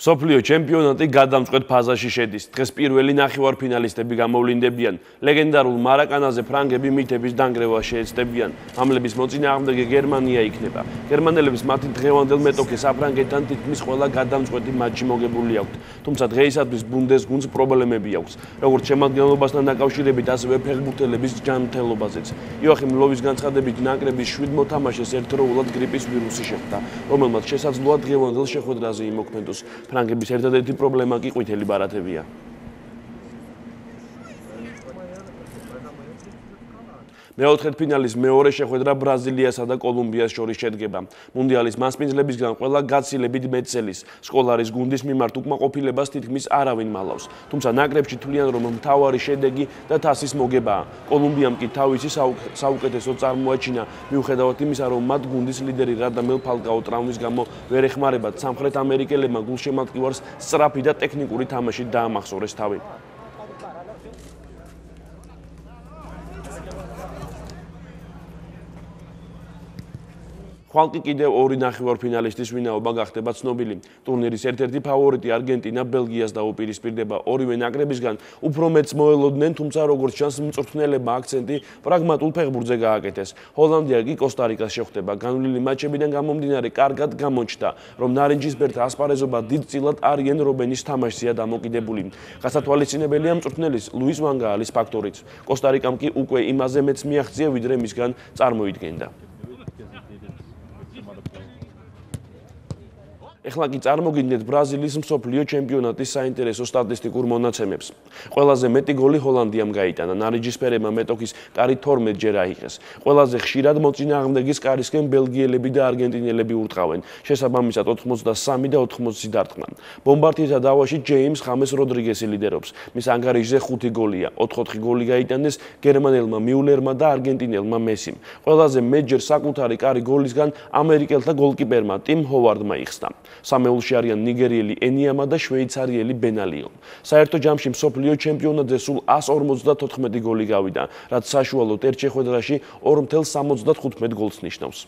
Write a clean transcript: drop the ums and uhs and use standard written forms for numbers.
მსოფლიო ჩემპიონატი გადამწყვეტ ფაზაში შედის. დღეს პირველი ნახევარფინალისტები გამოვლინდებიან. ლეგენდარულ მარაკანაზე ფრანგები მითების დანგრევას შეეცდებიან. მამლების მოწინააღმდეგე გერმანია იქნება. გერმანელებს მათი დღევანდელ მეტოქე საფრანგეთთან თითქმის ყველა გადამწყვეტი მატჩი მოგებული აქვთ. თუმცა დღეისათვის ბუნდესგუნდს პრობლემები აქვს. როგორც შემადგენლობასთან დაკავშირებით, ასევე ფეხბურთელების ჯანმრთელობაზეც. იოახიმ ლოვის განცხადებით, ნაკრების 7 მოთამაშეს ერთდროულად გრიპის ვირუსი შეხვდა, რომელმაც შესაძლოა დღევანდელ შეხვედრაზე იმოქმედოს. ფრანგების ერთადერთი პრობლემა კი ყვითელი ბარათებია. მეოთხედფინალის მეორე შეხვედრა ბრაზილიასა და კოლუმბიას შორის შედგება. მუნდიალის მასპინძლებისგან ყველა გაცილებით მეცელის სკოლარის გუნდის მიმართ უკმაყოფილებას თითქმის არავინ მალავს. თუმცა ნაკრებში თვლიან, რომ მთავარი შედეგი და თასის მოგებაა. კოლუმბიამ კი თავისი საუკეთესო წარმოაჩინა, მიუხედავად იმისა, რომ მათ გუნდის ლიდერი რადამელ ფალკაო ტრავმის გამო ვერ ეხმარებათ. სამხრეთ ამერიკელებმა გულშემატკივარს სწრაფი და ტექნიკური თამაშით დაამახსოვრეს თავი. ხვალ კი კიდევ ორი ნახევარფინალისტის ვინაობა გახდება ცნობილი. ტურნირის ერთ-ერთი ფავორიტი არგენტინა ბელგიას დაუპირისპირდება. ორივე ნაკრებისგან უფრო მეც მოელოდნენ, თუმცა როგორც ჩანს, მწვრთნელებმა აქცენტი პრაგმატულ ფეხბურთზე გააკეთეს. ჰოლანდია კი კოსტა-რიკას შეხვდება. განვლილი მატჩებიდან გამომდინარე, კარგად გამოჩნდა, რომ ნარინჯისფერთა ასპარეზობა დიდწილად არიენ რობენის თამაშზეა დამოკიდებული. გასათვალისწინებელია მწვრთნელის ლუის ვან გაალის ფაქტორიც. კოსტა-რიკამ კი უკვე იმაზე მეც მიაღწია, ვიდრე მისგან წარმოიდგენდა. ეხლა კი წარმოგიდგენთ ბრაზილიის მსოფლიო ჩემპიონატის საინტერესო სტატისტიკურ მონაცემებს. ყველაზე მეტი გოლი ჰოლანდიამ გაიტანა, ნარინჯისფერებმა მეტოქის კარი 12 ჯერ აიღეს. ყველაზე ხშირად მოწინააღმდეგის კარისკენ ბელგიელები და არგენტინელები ურტყავენ. შესაბამისად 83 და 80 დარტყმა. ბომბარდირთა დავაში ჯეიმს ხამეს როდრიგესი ლიდერობს. მის ანგარიშზე 5 გოლია. 4 გოლი გაიტანეს გერმანელმა მიულერმა და არგენტინელმა მესიმ. ყველაზე მეტჯერ საკუთარი კარი გოლისგან ამერიკელთა გოლკიპერმა ტიმ ჰოვარდმა იხსნა. სამეულში არიან ნიგერიელი ენიამა და შვეიცარიელი ბენალიო. საერთო ჯამში მსოფლიო ჩემპიონატზე სულ 154 გოლი გავიდა, რაც საშუალოდ ერთ შეხვედრაში 2,75 გოლს ნიშნავს.